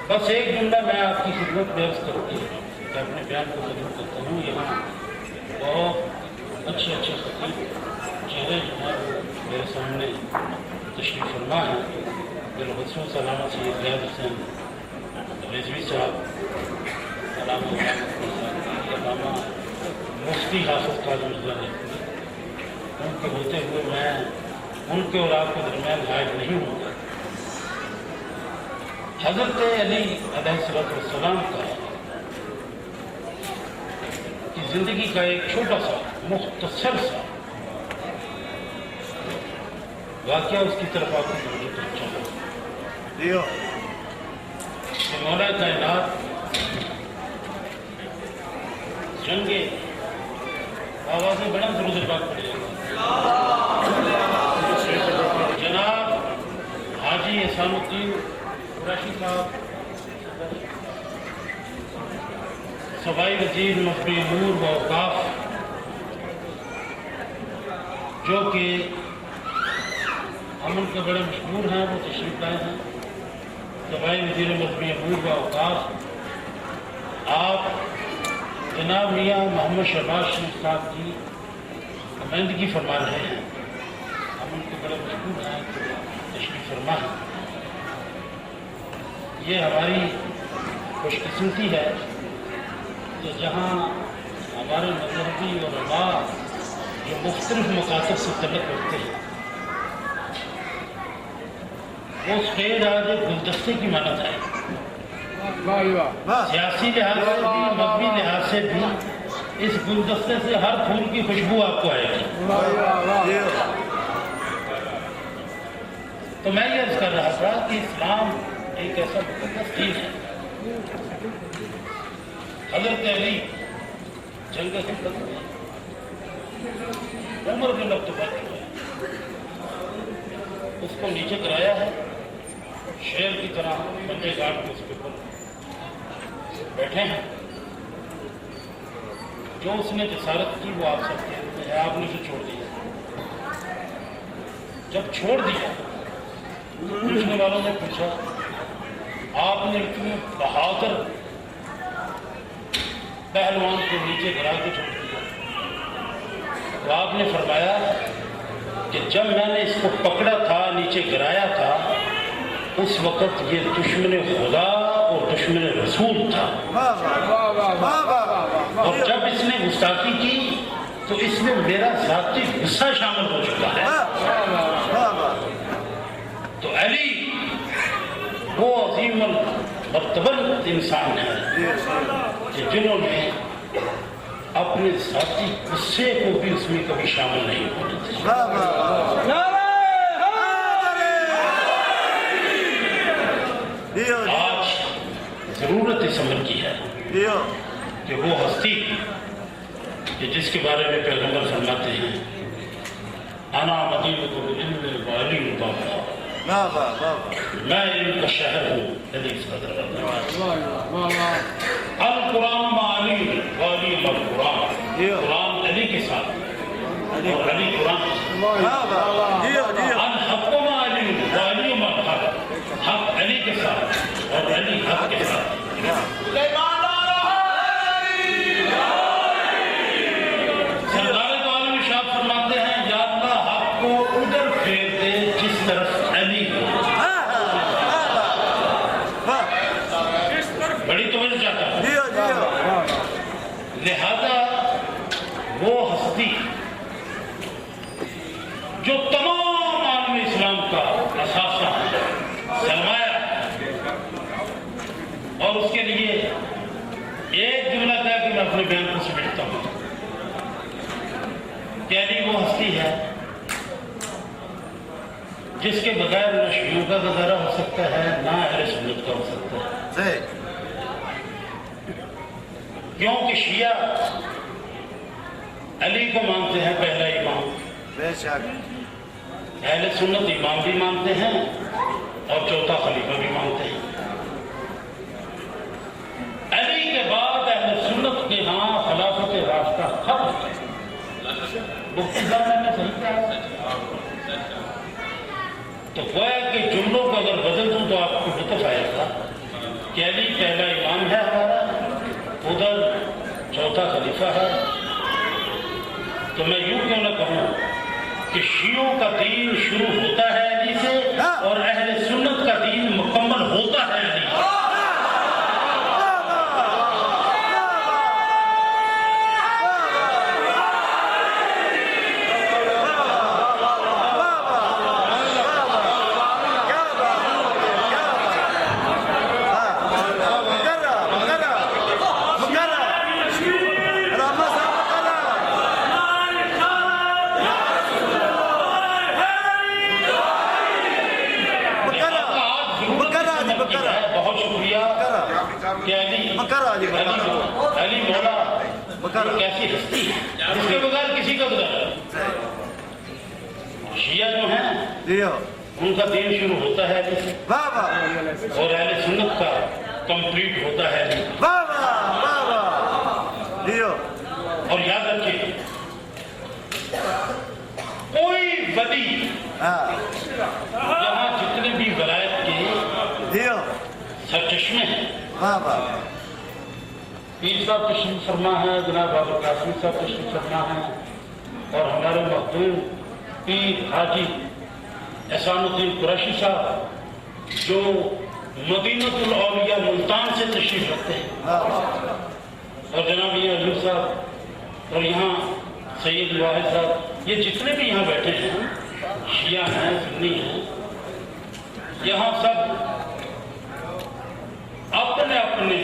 بس ایک جملہ میں آپ کی خدمت میں عرض کرتی ہوں کہ اپنے بیان کو ختم کرتا ہوں. یہاں بہت اچھے خطیب چہرے جو ہیں میرے سامنے تشریف فرما ہے. بالخصوص علامہ سید ریاض حسین رضوی صاحب، علامہ مفتی حافظ قاضی مرزا نے ان کے ہوتے ہوئے میں ان کے اور آپ کے درمیان غائب نہیں ہوں گا. حضرت علی علیہ السلام کا کی زندگی کا ایک چھوٹا سا مختصر سا واقعہ اس کی طرف آپ کو توجہ کرنا چاہتا ہوں کہ مولا کائنات جنگ آوازیں بڑا ضرور بات پڑے جناب حاجی احسان الدین قریشی صاحب صوبائی وزیر مفتی امور و اوقاف جو کہ امن کے بڑے مشہور ہیں، وہ تشریف لائے ہیں. صوبائی وزیر مفتی امور و اوقاف آپ جناب میاں محمد شہباز شریف صاحب کی نمائندگی فرما رہے ہیں. امن کے بڑے مشہور ہیں تو تشریف فرما ہے. یہ ہماری خوش قسمتی ہے کہ جہاں ہمارے مذہبی علماء جو مختلف مقاصد سے تعلق رکھتے ہیں وہ سفید آج گلدستے کی مانت ہے. سیاسی لحاظ سے بھی مذہبی لحاظ سے بھی اس گلدستے سے ہر پھول کی خوشبو آپ کو آئے گی. تو میں یہ عرض کر رہا تھا کہ اسلام ایک ایسا مقدس دین ہے. حضرت علی جنگ سے عمر کے لطفت ہے اس کو نیچے کرایا ہے، شیر کی طرح بندے گاٹ کے اس کے اوپر بیٹھے ہیں. جو اس نے جسارت کی وہ آپ سب کہتے ہیں، آپ نے اسے چھوڑ دیا. جب چھوڑ دیا پوچھنے والوں نے پوچھا آپ نے اتنے بہادر پہلوان کو نیچے گرا کے چھوڑ دیا. تو آپ نے فرمایا کہ جب میں نے اس کو پکڑا تھا نیچے گرایا تھا اس وقت یہ دشمن خدا اور دشمن رسول تھا، اور جب اس نے گستاخی کی تو اس میں میرا ذاتی غصہ شامل ہو چکا ہے. تو علی وہ عظیم المرتبہ انسان ہے کہ جنہوں نے اپنے ذاتی غصے کو بھی اس میں کبھی شامل نہیں ہونے دیا. آج ضرورت اس عمل کی ہے کہ وہ ہستی کہ جس کے بارے میں پیغمبر فرماتے ہیں انا مدینۃ العلم وعلی البابا، میں علم کا شہر ہوں. حدیث قدر القرآن معلی والی القرآن، قرآن علی کے ساتھ اور علی قرآن. الحق معلی والی الحق، حق علی کے ساتھ اور علی حق کے ساتھ. سردار تو عالم شاہ فرماتے ہیں یا اللہ حق کو ادھر پھیر دے جس طرف علی ہو. بڑی توجہ چاہتا ہے. لہذا وہ ہستی جو تمام عالم اسلام کا اثاثہ ہے، سرمایہ، اور اس کے لیے ایک جملہ کہہ کے میں اپنے بیان کو سمیٹتا ہوں کہ علی وہ ہستی ہے جس کے بغیر نہ شیعوں کا گزارا ہو سکتا ہے نہ اہل سنت کا ہو سکتا ہے. کیونکہ شیعہ علی کو مانتے ہیں پہلا امام، اہل سنت امام بھی مانتے ہیں اور چوتھا خلیفہ بھی مانتے ہیں. علی کے بعد اہل سنت کے ہاں خلافت راستہ ختم ہے. مفتی صاحب نے صحیح کہا. تو گویا کہ جملوں کو اگر بدل دوں تو آپ کو لطف آئے گا. کہ علی پہلا امام ہے ہمارا، ادھر چوتھا خلیفہ ہے، تو میں یوں کیوں نہ کہوں کہ شیعوں کا دین شروع ہوتا ہے علی سے اور اہل سنت کا دین مکمل ہوتا ہے علی سے۔ علی مولا کیسی ہستی ہے جس کے بغیر کسی کا گزارا۔ شیعہ جو ہیں ان کا دین شروع ہوتا ہے علی سے اور اہل سنت کا کمپلیٹ ہوتا ہے علی۔ اور یاد رکھیے کوئی ولی یہاں جتنے بھی ولایت کے سرچشمے ہیں، پیر صاحب تشریف فرما ہے، جناب بابا قاسم صاحب تشریف فرما ہے، اور ہمارے محترم پیر حاجی احسان الدین قریشی صاحب جو مدینۃ الاولیاء ملتان سے تشریف رکھتے ہیں، اور جناب یہ علی صاحب اور یہاں سید واحد صاحب، یہ جتنے بھی یہاں بیٹھے ہیں شیعہ ہیں سنی ہیں، یہاں سب اپنے اپنے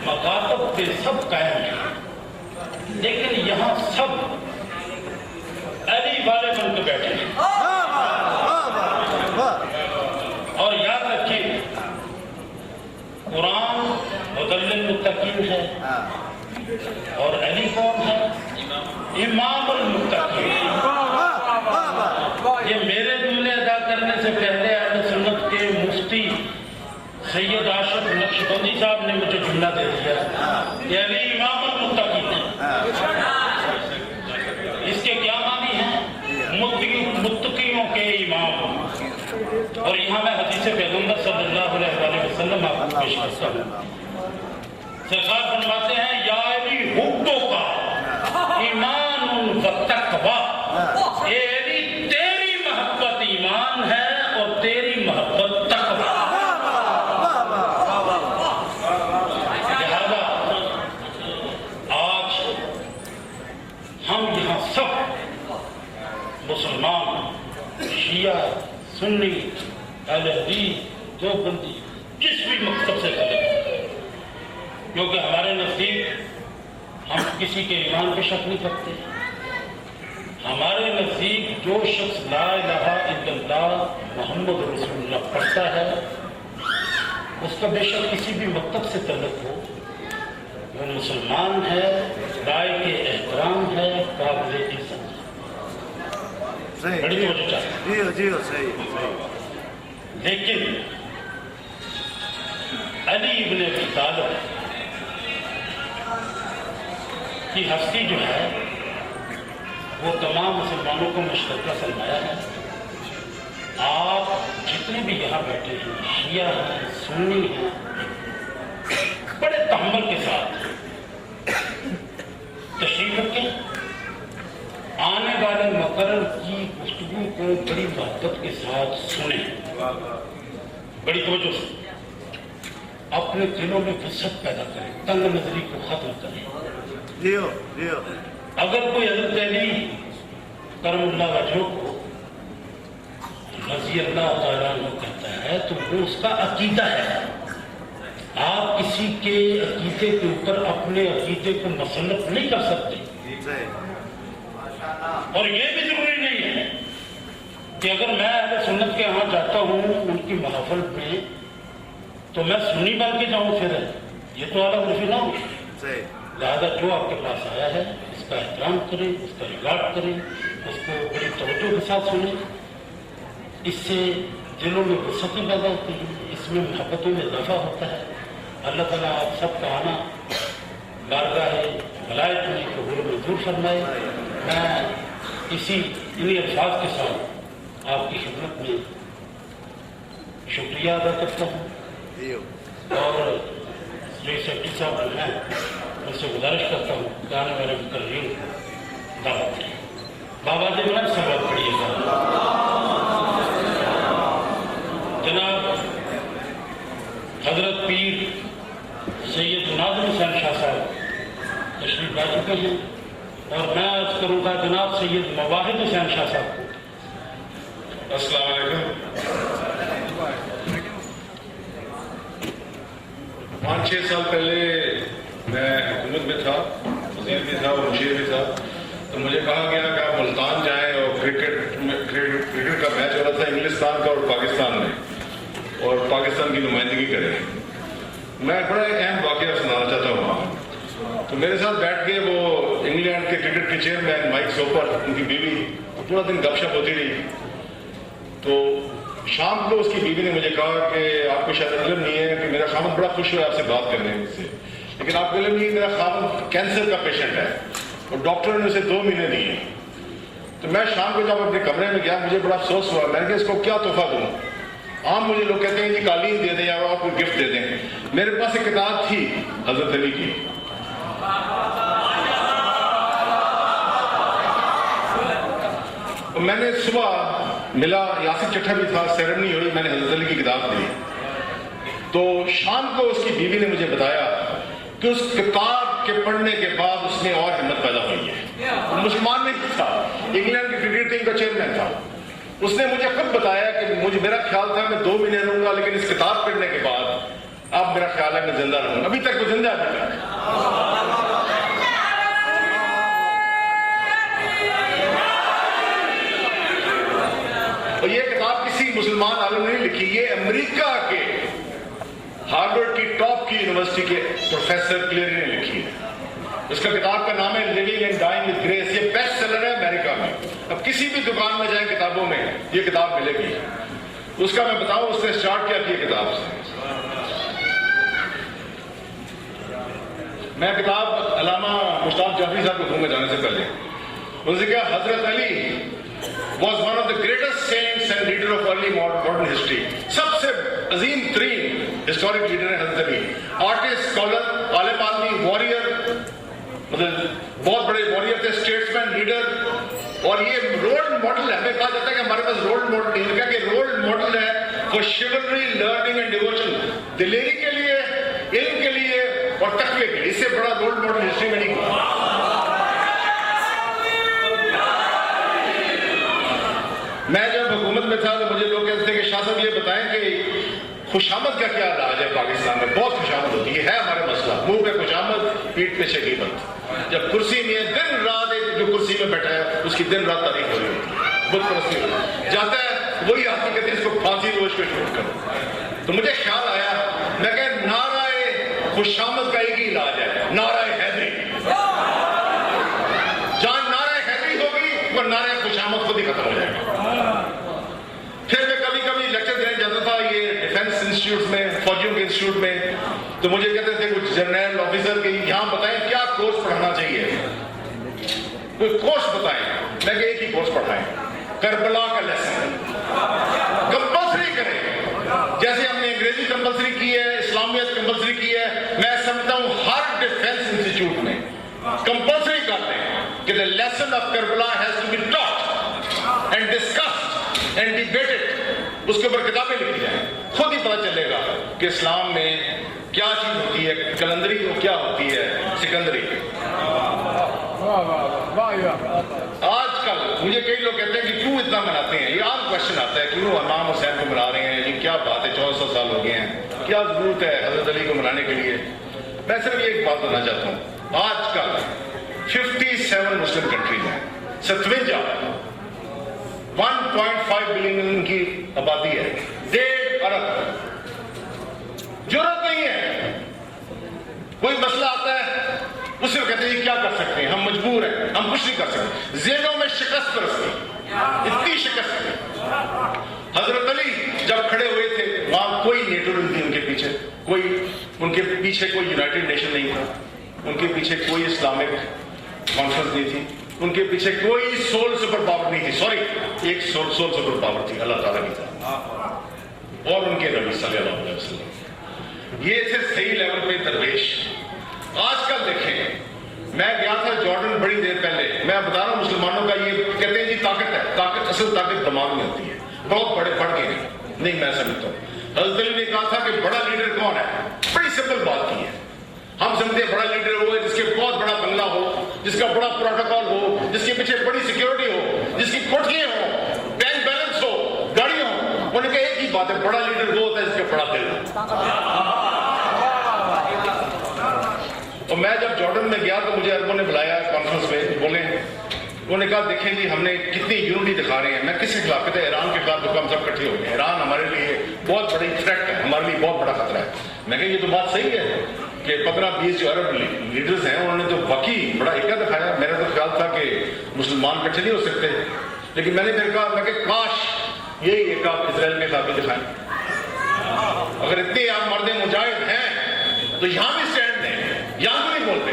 مکاتب پہ سب قائم ہیں، لیکن یہاں سب علی والے بن کے بیٹھے ہیں۔ اور یاد رکھیے قرآن ہدی للمتقین ہے اور علی کون ہے؟ امام المتقین۔ یہ میرے جملے ادا کرنے سے پہلے اہل سنت کے مفتی سید عاشق نقشبندی صاحب نے مجھے جملہ دے دیا کہ علی امام المتقین ہے۔ اس کے کیا معنی ہیں؟ متقیوں کے امام۔ اور یہاں میں حدیث پیغمبر صلی اللہ علیہ وسلم آپ کو پیش کرتا ہوں۔ سرکار فرماتے ہیں یا علی حبوں کا ایمان و تقویٰ، اے علی تیری محبت ایمان ہے اور تیری محبت تقویٰ۔ لہذا آج ہم یہاں سب مسلمان، شیعہ، سنی، اہل حدیث، دیوبندی، جس بھی مقصد سے کریں، کیونکہ ہمارے نزدیک ہم کسی کے ایمان پہ شک نہیں کرتے۔ ہمارے نزدیک جو شخص لا الہ الا اللہ محمد رسول اللہ پڑھتا ہے، اس کا بے شک کسی بھی مکتب سے تعلق ہو، وہ مسلمان ہے، رائے کے احترام ہے، قابل عزت ہے۔ بڑی توجہ چاہیے۔ لیکن علی ابن ابی طالب کی ہستی جو ہے وہ تمام مسلمانوں کو مشترکہ سرمایہ ہے۔ آپ جتنے بھی یہاں بیٹھے ہیں، شیعہ ہیں، سنی ہیں، بڑے تحمل کے ساتھ تشریف رکھیں، آنے والے مقرر کی گفتگو کو بڑی محبت کے ساتھ سنیں، بڑی توجہ سے اپنے دلوں میں وسعت پیدا کریں، تنگ نظری کو ختم کریں۔ اگر کوئی حضرت علی کرم اللہ وجہہ کو رضی اللہ تعالیٰ عنہ کہتا ہے تو وہ اس کا عقیدہ ہے۔ آپ کسی کے عقیدے کے اوپر اپنے عقیدے کو مسلط نہیں کر سکتے، اور یہ بھی ضروری نہیں ہے کہ اگر میں اہل سنت کے ہاں جاتا ہوں ان کی محفل میں تو میں سنی بن کے جاؤں، پھر یہ تو الگ رفی نہ ہو۔ لہذا جو آپ کے پاس آیا ہے اس کا احترام کریں، اس کا ریگارڈ کریں، اس کو بڑی توجہ کے ساتھ سنیں، اس سے دلوں میں وسعتیں پیدا ہوتی ہیں، اس میں محبتوں میں اضافہ ہوتا ہے۔ اللہ تعالیٰ آپ سب کا آنا بارگاہ ولایت میں قبول منظور فرمائے۔ میں انہی الفاظ کے ساتھ آپ کی خدمت میں شکریہ ادا کرتا ہوں۔ اور جو سیکٹری صاحب جو ہیں ان سے گزارش کرتا ہوں کہ آنے والے مقررین دعوت دیں. بابا جی میں سبق پڑھیے گا. جناب حضرت پیر سید ناظم حسین شاہ صاحب تشریف لا چکے ہیں اور میں عرض کروں گا جناب سید مواہد حسین شاہ صاحب کو. السلام علیکم. 5-6 سال پہلے میں حکومت میں تھا, وزیر بھی تھا اور مشیر بھی تھا, تو مجھے کہا گیا کہ آپ ملتان جائیں اور کرکٹ کا میچ ہو رہا تھا انگلستان کا اور پاکستان میں, اور پاکستان کی نمائندگی کریں. میں بڑا اہم واقعہ سنانا چاہتا ہوں وہاں. تو میرے ساتھ بیٹھ کے وہ انگلینڈ کے کرکٹ کے چیئرمین مائک سوپر, ان کی بیوی, پورا دن گپ شپ ہوتی رہی. تو شام کو اس کی بیوی نے مجھے کہا کہ آپ کو شاید علم نہیں ہے کہ میرا خامد بڑا خوش ہوا آپ سے بات کرنے سے, لیکن آپ کو علم نہیں ہے میرا خامد کینسر کا پیشنٹ ہے اور ڈاکٹر نے اسے 2 مہینے دیے. تو میں شام کو جب اپنے کمرے میں گیا مجھے بڑا افسوس ہوا. میں نے کہا اس کو کیا تحفہ دوں. عام مجھے لوگ کہتے ہیں جی قالین دے دیں یا آپ کو گفٹ دے دیں. میرے پاس ایک کتاب تھی حضرت علی کی. میں نے صبح ملا, یاسر چٹھا بھی تھا, سیرمنی ہوئی, میں نے حضرت علی کی کتاب دی. تو شام کو اس کی بیوی نے مجھے بتایا کہ اس کتاب کے پڑھنے کے بعد اس میں اور ہمت پیدا ہوئی ہے. مسلمان نہیں تھا, انگلینڈ کی کرکٹ ٹیم کا چیئرمین تھا. اس نے مجھے خود بتایا کہ میرا خیال تھا میں 2 مہینے رہوں گا, لیکن اس کتاب پڑھنے کے بعد اب میرا خیال ہے میں زندہ رہوں گا. ابھی تک وہ زندہ ہے. اور یہ کتاب کسی مسلمان عالم نے نہیں لکھی, یہ امریکہ کے ہارورڈ کی ٹاپ کی یونیورسٹی کے پروفیسر کلیری نے لکھی ہے. اس کا کتاب کا نام ہے living and dying with grace. یہ بیسٹ سیلر ہے امریکہ میں. اب کسی بھی دکان میں جائیں کتابوں میں یہ کتاب ملے گی. اس کا میں بتاؤں اس نے اسٹارٹ کیا کتاب سے. میں کتاب علامہ مشتاق جعفری صاحب کو گھومنے جانے سے پہلے انہوں نے کہا حضرت علی was one of the greatest saints and leader of early modern history. سب سے عظیم ترین ہسٹورک لیڈر ہے حضرت علی. آرٹسٹ, اسکالر, عالم آدمی, وارئر, مطلب بہت بڑے وارئر تھے, اسٹیٹسمین, لیڈر. اور یہ رول ماڈل ہے. ہمیں کہا جاتا ہے کہ ہمارے پاس رول ماڈل نہیں ہے, کہ رول ماڈل ہے for chivalry, learning and devotion. دلیری کے لیے, علم کے لیے اور تقوی کے لیے. اس سے بڑا رول ماڈل ہسٹری میں نہیں ہوا. میں جب حکومت میں تھا تو مجھے لوگ کہتے تھے کہ شاہ صاحب یہ بتائیں کہ خوشامد کا کیا علاج ہے پاکستان میں. بہت خوشامد ہوتی ہے ہمارے مسئلہ. منہ پہ خوشامد, پیٹھ پہ شکیبت. جب کرسی میں دن رات ایک جو کرسی میں بیٹھا ہے اس کی دن رات تعریف ہو رہی ہوتی ہے, بت پرستی ہوتی جاتا ہے, وہی آتی کہتے ہیں اس کو پھانسی روش پہ شوٹ کرو. تو مجھے خیال آیا, میں کہ نعرہ خوشامد کا ایک ہی علاج ہے, نعرہ حیدری. جہاں نعرہ حیدری ہوگی وہ نعرہ خوشامد خود ہی ختم ہو جائے گا. پھر میں کبھی کبھی لیکچر دینے جاتا تھا یہ ڈیفینس انسٹیٹیوٹ میں, فوجیوں کے انسٹیٹیوٹ میں, تو مجھے کہتے تھے کچھ جنرل آفیسر کہ یہاں بتائیں کیا کورس پڑھانا چاہیے, کوئی کورس بتائیں. میں کہ ایک ہی کورس پڑھائیں, کربلا کا لیسن کمپلسری کریں. جیسے ہم نے انگریزی کمپلسری کی ہے, اسلامیت کمپلسری کی ہے, میں سمجھتا ہوں ہر ڈیفینس انسٹیٹیوٹ میں کمپلسری کرتے ہیں کہ the lesson of Karbala has to be taught and discussed and debated. اس کے اوپر کتابیں لکھی جائیں, خود ہی پتہ چلے گا کہ اسلام میں کیا چیز ہوتی ہے کلندری اور کیا ہوتی ہے سکندری. آج کل مجھے کئی لوگ کہتے ہیں کہ کیوں اتنا مناتے ہیں. یہ عام کوشچن آتا ہے کیوں امام حسین کو منا رہے ہیں, یہ کیا بات ہے, 1400 سال ہو گئے ہیں, کیا ضرورت ہے حضرت علی کو منانے کے لیے. میں صرف یہ ایک بات بتانا چاہتا ہوں, آج کل 57 مسلم کنٹریز ہیں, 57 1.5 بلین کی آبادی ہے, 1.5 ارب. ضرورت نہیں ہے, کوئی مسئلہ آتا ہے اس سے کہتے ہیں کیا کر سکتے ہیں, ہم مجبور ہیں, ہم کچھ نہیں کر سکتے. ذہنوں میں شکست پرستی, اتنی شکست. حضرت علی جب کھڑے ہوئے تھے وہاں کوئی نیٹو نہیں تھی ان کے پیچھے, کوئی ان کے پیچھے کوئی یونائٹڈ نیشن نہیں تھا, ان کے پیچھے کوئی اسلامک کانفرنس نہیں تھی, ان کے پیچھے کوئی سول سپر پاور نہیں تھی. سوری, ایک سول سپر پاور تھی, اللہ تعالیٰ کی تھا اور ان کے نبی صلی اللہ علیہ وسلم. یہ تھے صحیح لیول پہ درویش. آج کل دیکھیں, میں گیا تھا جارڈن بڑی دیر پہلے, میں بتا رہا ہوں مسلمانوں کا یہ کہتے ہیں جی طاقت ہے, طاقت اصل طاقت دماغ میں ہوتی ہے, بہت بڑے پڑھ کے نہیں میں سمجھتا ہوں. حضرت علی نے کہا تھا کہ بڑا لیڈر کون ہے, بڑی سمپل بات کی ہے. ہم سمجھتے ہیں بڑا لیڈر وہ ہے جس کے بہت بڑا بنگلہ ہو, جس کا بڑا پروٹوکول ہو, جس کے پیچھے بڑی سیکیورٹی ہو, جس کی کوٹھیاں ہوں, بینک بیلنس ہو, گاڑیاں ہوں. انہوں نے کہا ایک ہی بات ہے, بڑا لیڈر وہ ہوتا ہے جس کا بڑا دل ہو. اور میں جب جارڈن میں گیا تو مجھے عربوں نے بلایا کانفرنس میں, بولے انہوں نے کہا دیکھیں جی ہم نے کتنی یونٹی دکھا رہے ہیں. میں کس کے خلاف, کہتے ہیں ایران کے خلاف, تو ہم سب کٹھے ہو گئے. ایران ہمارے لیے بہت بڑی تھریٹ ہے, ہمارے لیے بہت بڑا خطرہ ہے. میں کہا یہ تو بات صحیح ہے کہ 15-20 جو عرب لیڈرز ہیں انہوں نے تو واقعی بڑا ایکا دکھایا. میرا تو خیال تھا کہ مسلمان کٹھے نہیں ہو سکتے, لیکن میں نے پھر کہا میں کہ کاش یہی ایک آپ اسرائیل میں خلاف بھی دکھائیں. اگر اتنے آپ مرد مجاہد ہیں تو یہاں بھی اسٹینڈ دیں, یہاں تو نہیں بولتے.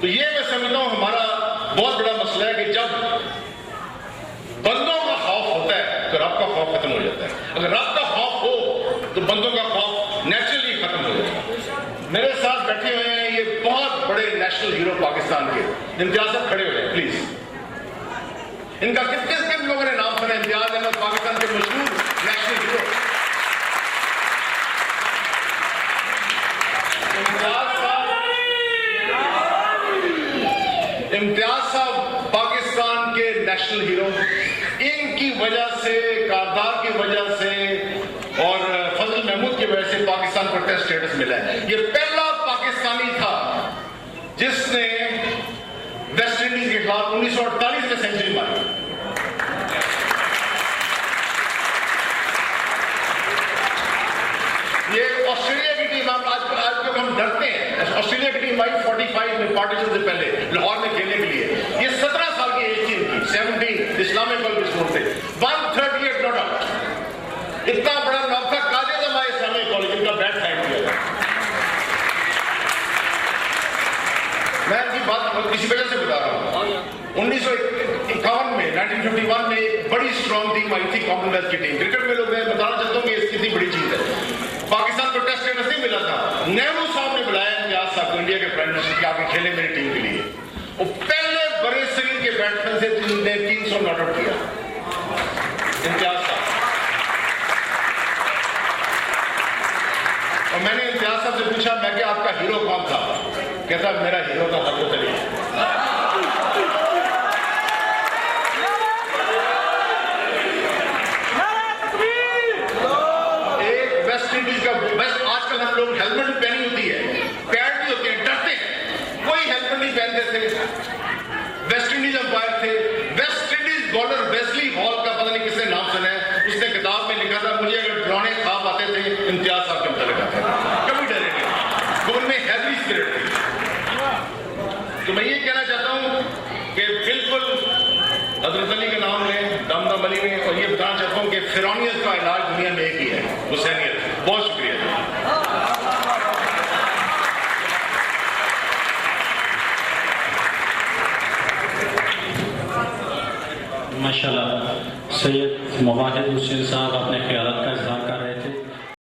تو یہ میں سمجھتا ہوں ہمارا بہت بڑا مسئلہ ہے کہ جب بندوں کا خوف ہوتا ہے تو رب کا خوف ختم ہو جاتا ہے. اگر رب کا خوف ہو تو بندوں کا خوف نیچرلی ختم ہو جاتا ہے. میرے ساتھ بیٹھے ہوئے ہیں یہ بہت بڑے نیشنل ہیرو پاکستان کے, امتیاز صاحب کھڑے ہوئے ہیں پلیز. ان کا کس لوگوں نے نام سنا؟ امتیاز احمد پاکستان کے مشہور نیشنل ہیرو. امتیاز صاحب پاکستان کے نیشنل ہیرو. ان کی وجہ سے, کاردار کی وجہ سے اور فضل محمود کی وجہ سے پاکستان کو ٹیسٹ سٹیٹس ملا ہے. یہ پہلا پاکستانی تھا جس نے ویسٹ انڈیز کے خلاف 1948 میں سینچری ماری. یہ آسٹریلیا کی ٹیم, آج ہم ڈرتے ہیں, آسٹریلیا کی ٹیم آئی 45 میں پارٹیشن سے پہلے لاہور میں کھیلنے کے لیے. یہ 17 سال کی ایج تھی ان کی, 17 اسلامک کالج اسکول سے 138 ناٹ آؤٹ. اتنا بڑا نام تھا قائد اعظم اسلامک کالج, ان کا بیٹ فائٹ کیا تھا. میں ان کی بات کسی وجہ سے بتا رہا ہوں. 1951 میں 1951 میں ایک بڑی اسٹرانگ ٹیم آئی تھی, کامن ویلتھ کی ٹیم. کرکٹ میں لوگ میں بتانا چاہتا ہوں کہ اس کتنی بڑی چیز ہے. پاکستان کو ٹیسٹ سٹیٹس نہیں ملا تھا. نہرو صاحب نے بلایا امتیاز صاحب کو, انڈیا کے پرائم منسٹر, کہ آپ کھیلے میری ٹیم کے لیے. وہ پہلے برے صغیر کے بیٹسمین سے جن نے 300 ناٹ آؤٹ کیا, امتیاز صاحب. اور میں نے امتیاز صاحب سے پوچھا, میں کہ آپ کا ہیرو کون تھا؟ کہتا میرا ہیرو تھا حضرت علی. ایک ویسٹ انڈیز کا ویسٹ, آج کل ہم لوگ ہیلمٹ پہنی ہوتی ہے, پیڈ بھی ہوتے ہیں, ڈرتے ہیں, کوئی ہیلمٹ نہیں پہنتے تھے. ویسٹ انڈیز امپائر تھے. West Indies bowler Wesley hall کا پتہ نہیں کس نے نام سنا ہے, اس نے کتاب میں لکھا تھا مجھے اگر ڈرانے خواب آتے تھے امتیاز صاحب کے متعلق آتے تھے, کبھی ڈرے نہیں. تو ان میں ہیوی اسپرٹ تھی. تو میں یہ کہنا چاہتا ہوں کہ بالکل حضرت علی کا نام لیں, دم دم علی میں, اور یہ بتانا چاہتا ہوں کہ فرعونیت کا علاج دنیا میں ایک ہی ہے, حسینیت. بہت شکریہ. ماشاءاللہ سید مواحد حسین صاحب اپنے خیالات کا اظہار کر رہے تھے.